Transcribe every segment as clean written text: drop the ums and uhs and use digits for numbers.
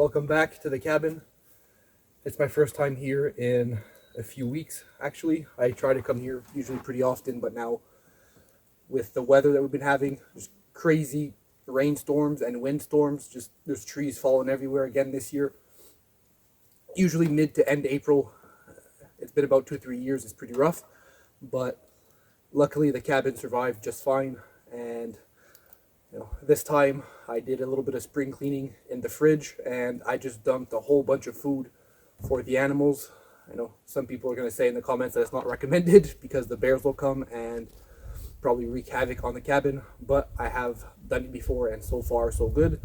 welcome back to the cabin. It's my first time here in a few weeks, actually. I try to come here usually pretty often, but now with the weather that we've been having, just crazy rainstorms and windstorms, just there's trees falling everywhere again this year. Usually mid to end April. It's been about 2 3 years. It's pretty rough, but luckily the cabin survived just fine. And this time I did a little bit of spring cleaning in the fridge, and I just dumped a whole bunch of food for the animals. I know some people are going to say in the comments that it's not recommended because the bears will come and probably wreak havoc on the cabin, but I have done it before, and so far so good.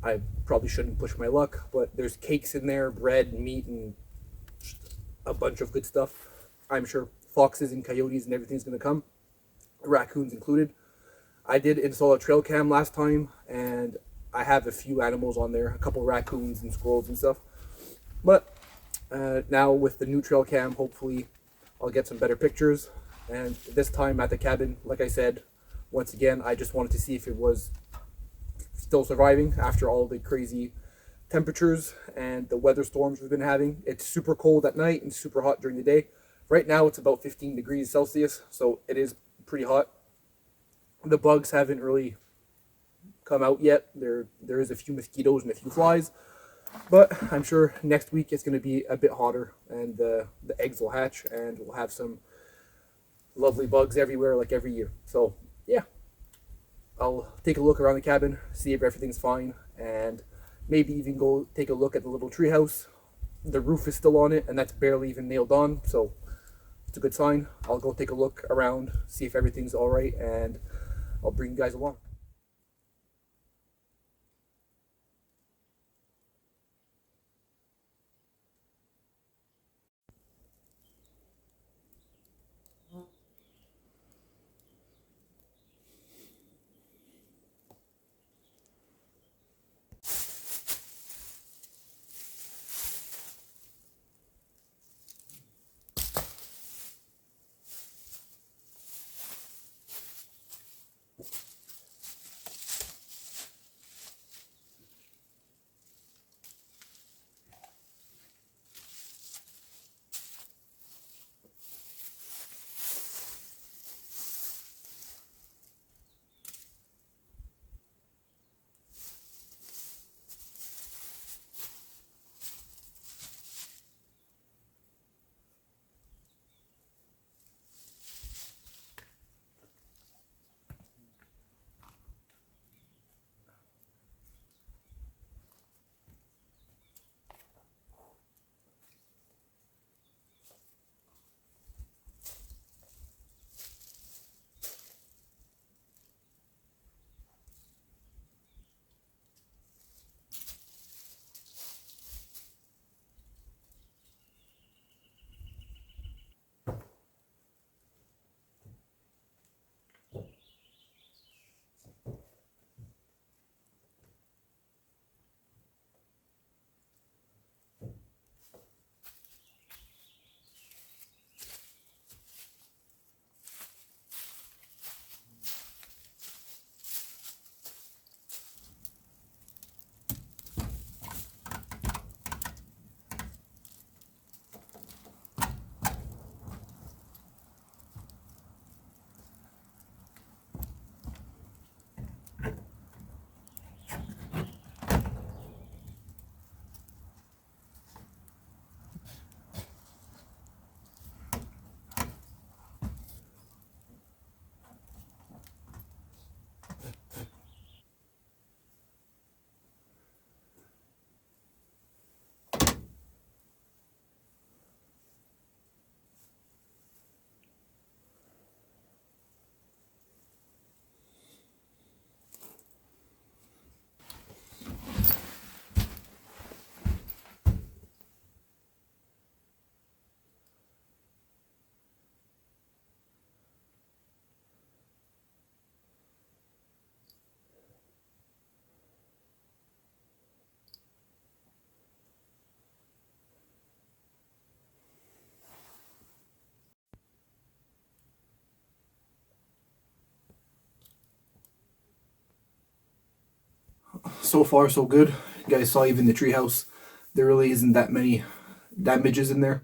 I probably shouldn't push my luck, but there's cakes in there, bread, meat, and a bunch of good stuff. I'm sure foxes and coyotes and everything's going to come, raccoons included. I did install a trail cam last time, and I have a few animals on there, a couple raccoons and squirrels and stuff. But now with the new trail cam, hopefully I'll get some better pictures. And this time at the cabin, like I said, once again, I just wanted to see if it was still surviving after all the crazy temperatures and the weather storms we've been having. It's super cold at night and super hot during the day. Right now it's about 15 degrees Celsius, so it is pretty hot. The bugs haven't really come out yet. There is a few mosquitoes and a few flies, but I'm sure next week it's going to be a bit hotter, and the eggs will hatch, and we'll have some lovely bugs everywhere like every year. So yeah, I'll take a look around the cabin, see if everything's fine, and maybe even go take a look at the little treehouse. The roof is still on it, and that's barely even nailed on, so it's a good sign. I'll go take a look around, see if everything's all right, and I'll bring you guys along. So far so good. You guys saw even the treehouse, there really isn't that many damages in there.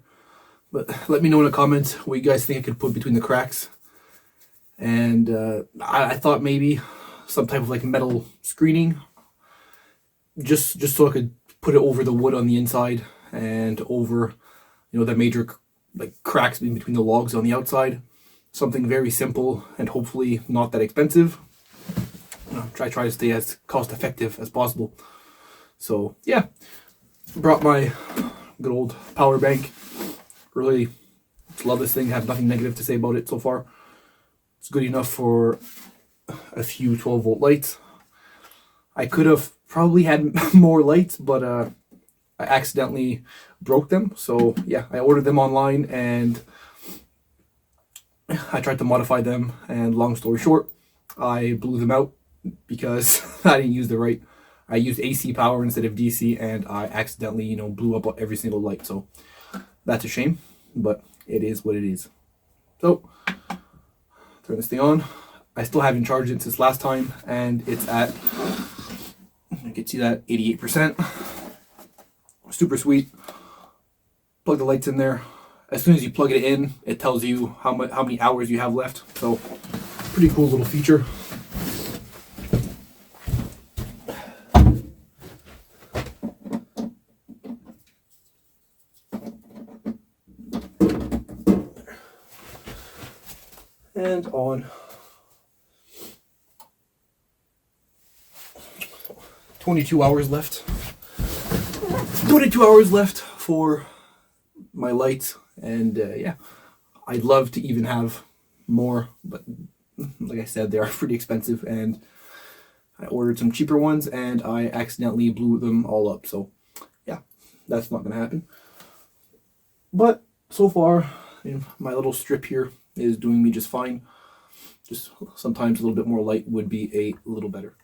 But let me know in the comments what you guys think I could put between the cracks. And I thought maybe some type of like metal screening, just so I could put it over the wood on the inside and over, you know, the major like cracks in between the logs on the outside. Something very simple and hopefully not that expensive. Try to stay as cost effective as possible. So yeah, brought my good old power bank. Really love this thing. Have nothing negative to say about it so far. It's good enough for a few 12-volt lights. I could have probably had more lights, but I accidentally broke them. So yeah, I ordered them online and I tried to modify them, and long story short, I blew them out because I didn't use I used AC power instead of DC, and I accidentally, you know, blew up every single light. So that's a shame, but it is what it is. So turn this thing on. I still haven't charged it since last time, and it's at, you can see that, 88%. Super sweet. Plug the lights in there. As soon as you plug it in, it tells you how many hours you have left. So pretty cool little feature. And on. 22 hours left. 22 hours left for my lights, and yeah, I'd love to even have more, but like I said, they are pretty expensive, and I ordered some cheaper ones and I accidentally blew them all up. So yeah, that's not gonna happen. But so far, you know, my little strip here is doing me just fine. Just sometimes a little bit more light would be a little better.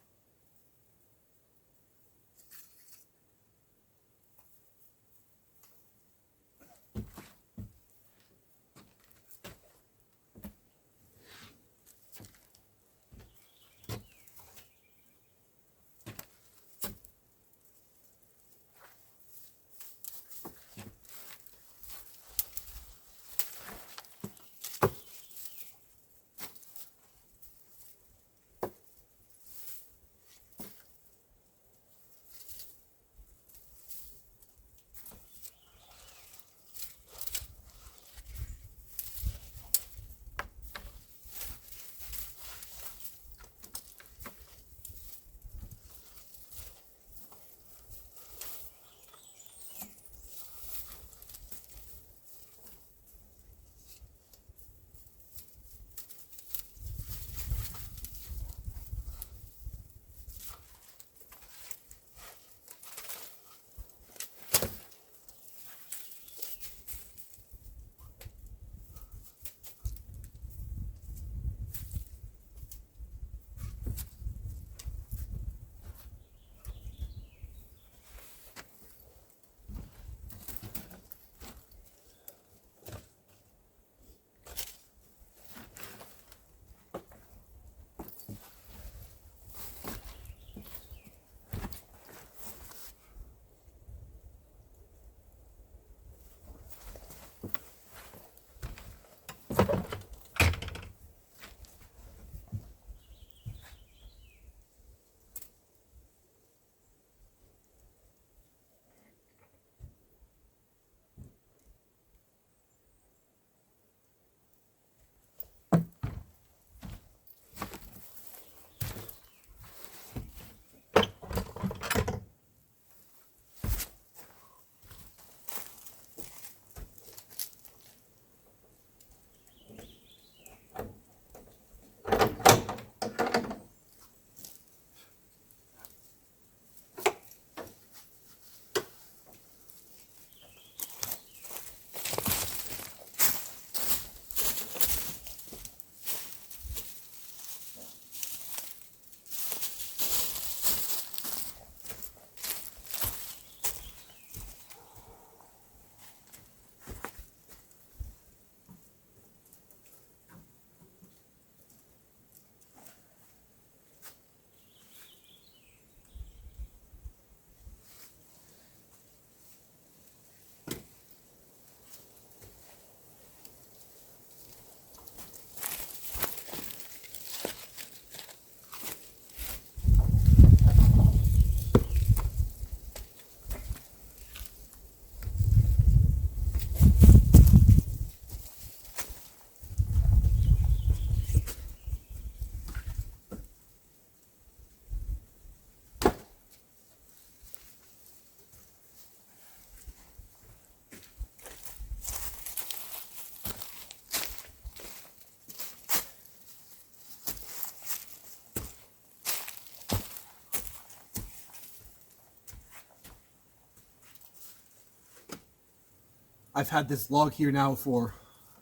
I've had this log here now for,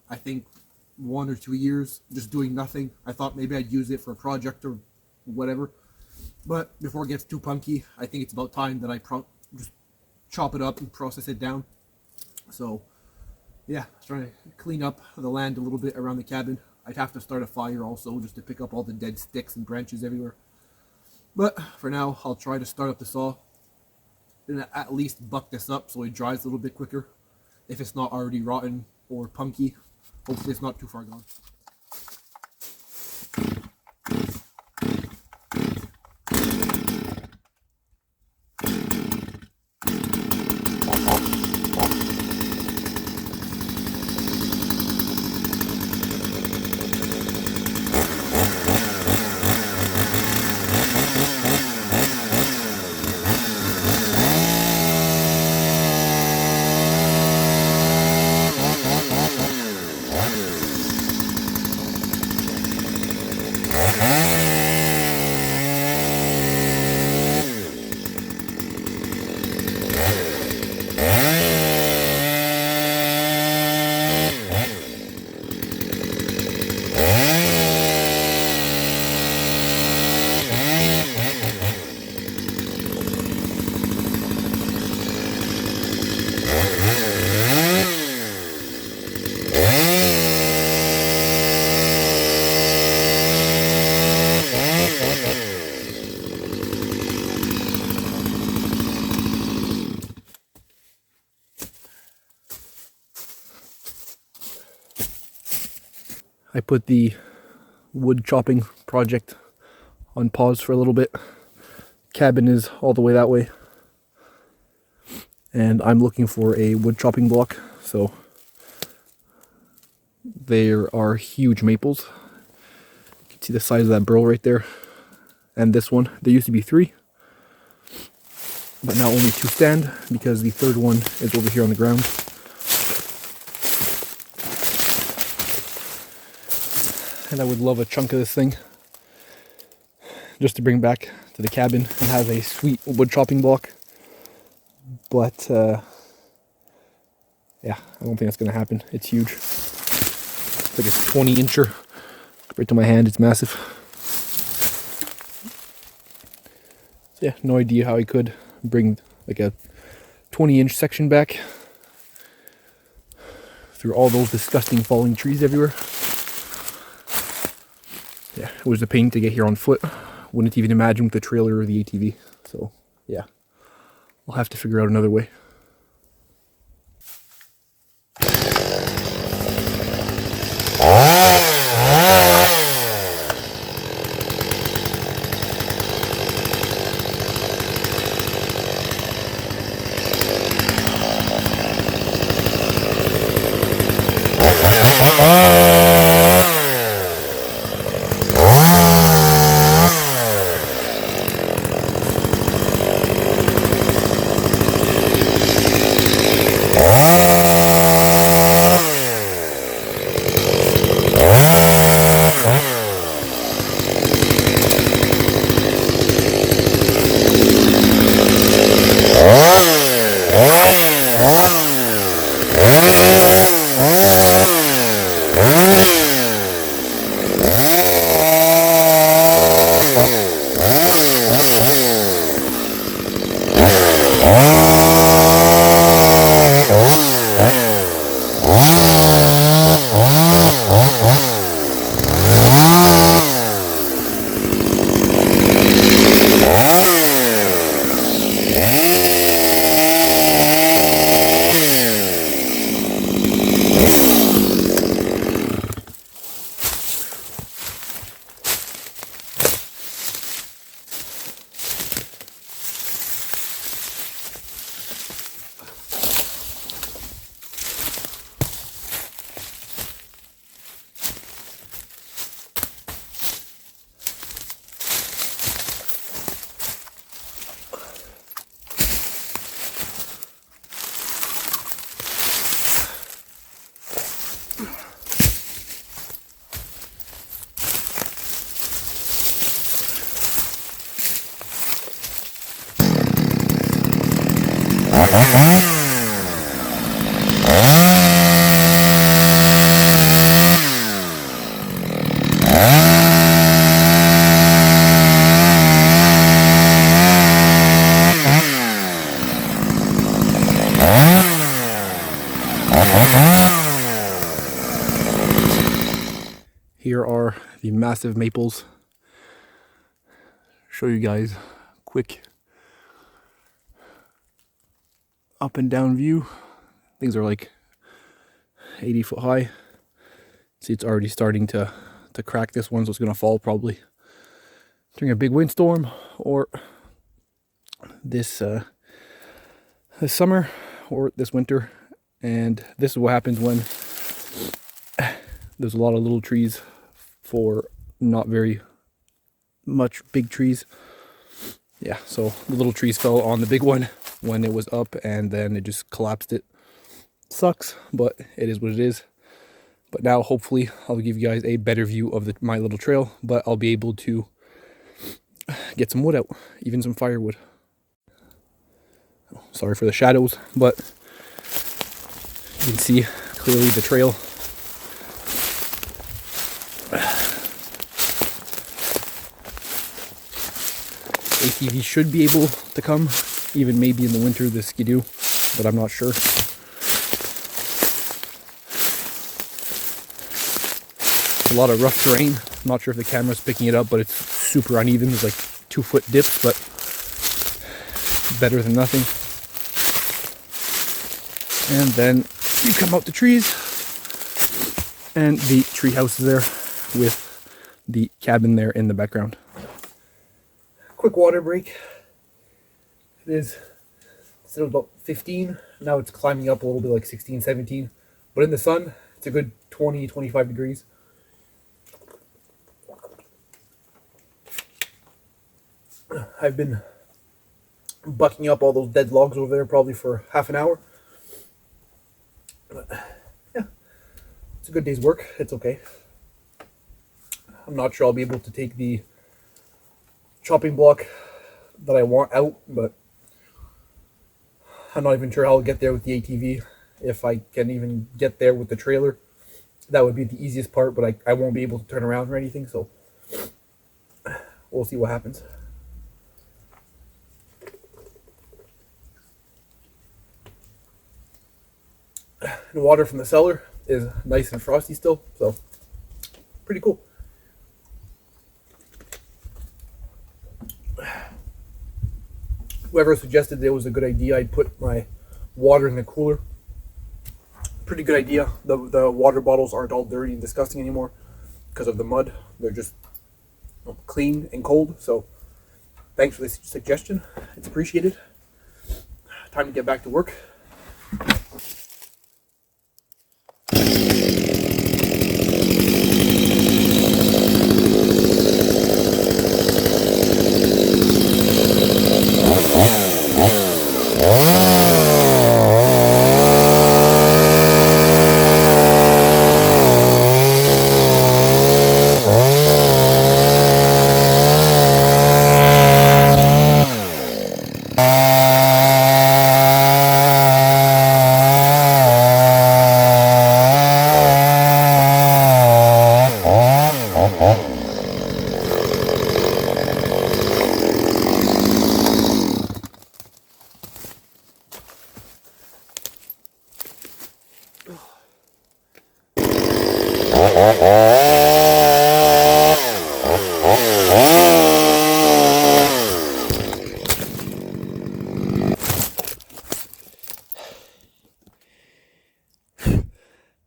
I think, 1 or 2 years, just doing nothing. I thought maybe I'd use it for a project or whatever. But before it gets too punky, I think it's about time that I just chop it up and process it down. So, yeah, trying to clean up the land a little bit around the cabin. I'd have to start a fire also, just to pick up all the dead sticks and branches everywhere. But for now, I'll try to start up the saw and at least buck this up so it dries a little bit quicker. If it's not already rotten or punky, hopefully it's not too far gone. I put the wood chopping project on pause for a little bit. Cabin is all the way that way. And I'm looking for a wood chopping block. So there are huge maples. You can see the size of that burl right there. And this one. There used to be 3. But now only 2 stand because the 3rd one is over here on the ground. And I would love a chunk of this thing just to bring back to the cabin and have a sweet wood chopping block. But yeah, I don't think that's going to happen. It's huge. It's like a 20-incher. Right to my hand, it's massive. So yeah, no idea how I could bring like a 20-inch section back through all those disgusting falling trees everywhere. Yeah, it was a pain to get here on foot. Wouldn't even imagine with the trailer or the ATV. So, yeah. I'll have to figure out another way. Here are the massive maples. Show you guys quick up and down view. Things are like 80 foot high. See, it's already starting to crack. This one, so it's gonna fall probably during a big windstorm or this this summer or this winter. And this is what happens when there's a lot of little trees for not very much big trees. Yeah, so the little trees fell on the big one when it was up, and then it just collapsed it. Sucks, but it is what it is. But now hopefully I'll give you guys a better view of my little trail, but I'll be able to get some wood out, even some firewood. Sorry for the shadows, but you can see clearly the trail. ATV should be able to come, even maybe in the winter, the skidoo, but I'm not sure. A lot of rough terrain. I'm not sure if the camera's picking it up, but it's super uneven. There's like 2 foot dips, but better than nothing. And then you come out the trees, and the tree house is there with the cabin there in the background. Quick water break. It is still about 15. Now it's climbing up a little bit, like 16, 17. But in the sun, it's a good 20, 25 degrees. I've been bucking up all those dead logs over there probably for half an hour. But yeah, it's a good day's work. It's okay. I'm not sure I'll be able to take the chopping block that I want out, but I'm not even sure how I'll get there with the ATV. If I can even get there with the trailer, that would be the easiest part, but I won't be able to turn around or anything, so we'll see what happens. The water from the cellar is nice and frosty still, so pretty cool. Whoever suggested it was a good idea I'd put my water in the cooler. Pretty good idea. The water bottles aren't all dirty and disgusting anymore because of the mud. They're just clean and cold. So thanks for this suggestion. It's appreciated. Time to get back to work.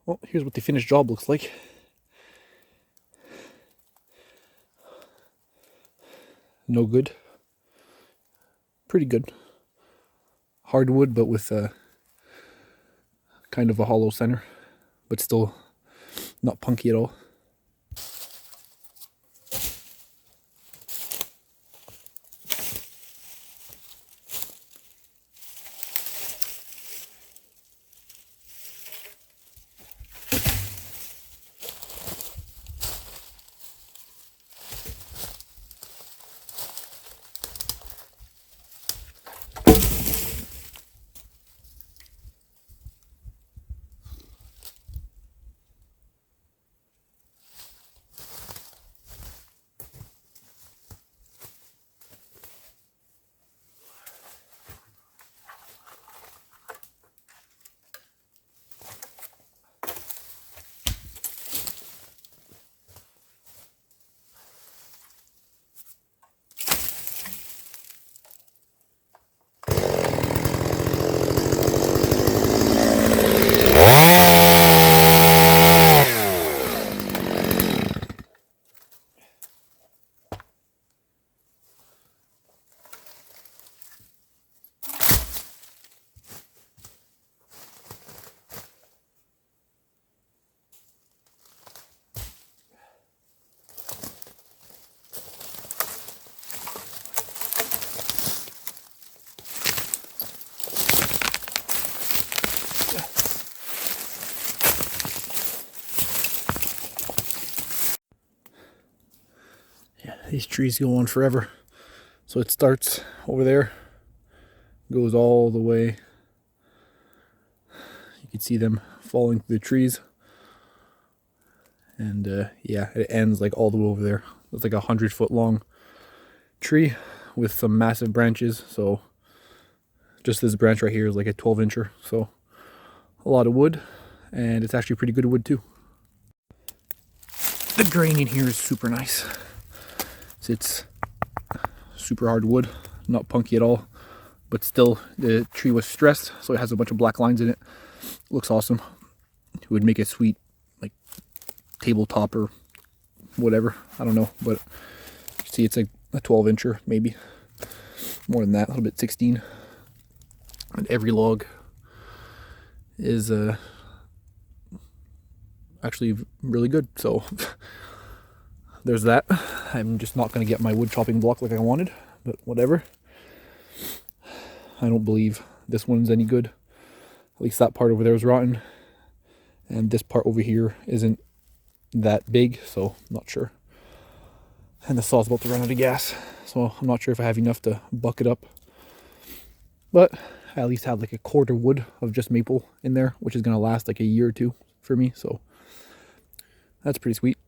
Well, here's what the finished job looks like. No good. Pretty good. Hardwood, but with kind of a hollow center, but still not punky at all. These trees go on forever. So it starts over there, goes all the way. You can see them falling through the trees. And yeah, it ends like all the way over there. It's like 100-foot long tree with some massive branches. So just this branch right here is like a 12-incher. So a lot of wood, and it's actually pretty good wood too. The grain in here is super nice. It's super hard wood, not punky at all, but still the tree was stressed, so it has a bunch of black lines in it. Looks awesome. It would make a sweet like tabletop or whatever, I don't know, but you see it's like a 12-incher, maybe more than that, a little bit, 16. And every log is actually really good, so there's that. I'm just not going to get my wood chopping block like I wanted, but whatever. I don't believe this one's any good. At least that part over there is rotten, and this part over here isn't that big, so I'm not sure. And the saw's about to run out of gas, so I'm not sure if I have enough to buck it up, but I at least have like a quarter wood of just maple in there, which is going to last like a year or two for me, so that's pretty sweet.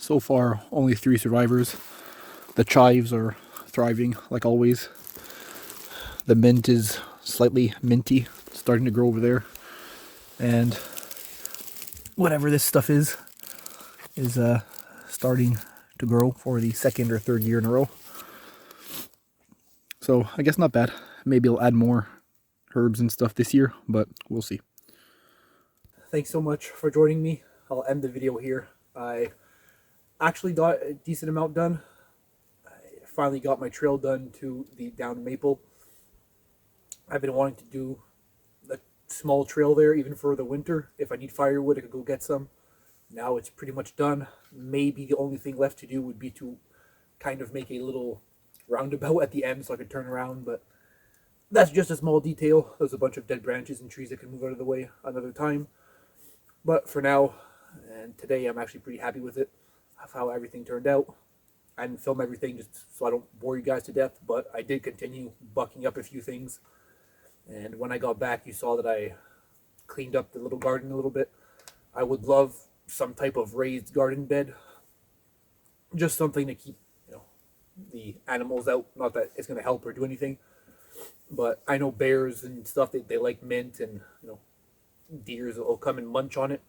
So far, only 3 survivors. The chives are thriving like always. The mint is slightly minty, starting to grow over there. And whatever this stuff is starting to grow for the 2nd or 3rd year in a row. So I guess not bad. Maybe I'll add more herbs and stuff this year, but we'll see. Thanks so much for joining me. I'll end the video here. I actually got a decent amount done. I finally got my trail done to the down maple. I've been wanting to do a small trail there even for the winter. If I need firewood, I could go get some. Now it's pretty much done. Maybe the only thing left to do would be to kind of make a little roundabout at the end so I could turn around, but that's just a small detail. There's a bunch of dead branches and trees that can move out of the way another time. But for now, and today, I'm actually pretty happy with it, of how everything turned out. I didn't film everything just so I don't bore you guys to death, but I did continue bucking up a few things. And when I got back, you saw that I cleaned up the little garden a little bit. I would love some type of raised garden bed. Just something to keep, the animals out. Not that it's going to help or do anything. But I know bears and stuff, they like mint, and, deers will come and munch on it.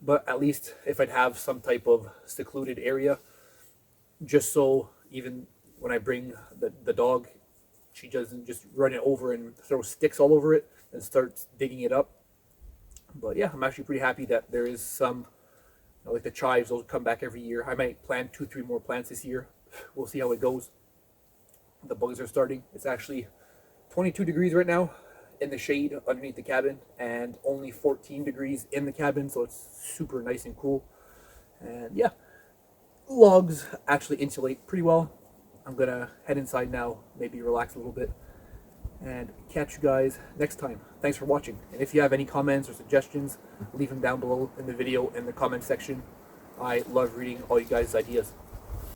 But at least if I'd have some type of secluded area, just so even when I bring the dog, she doesn't just run it over and throw sticks all over it and starts digging it up. But yeah, I'm actually pretty happy that there is some, like the chives, those come back every year. I might plant 2-3 more plants this year. We'll see how it goes. The bugs are starting. It's actually 22 degrees right now in the shade underneath the cabin, and only 14 degrees in the cabin, so it's super nice and cool. And yeah, logs actually insulate pretty well. I'm gonna head inside now, maybe relax a little bit, and catch you guys next time. Thanks for watching, and if you have any comments or suggestions, leave them down below in the video in the comment section. I love reading all you guys' ideas.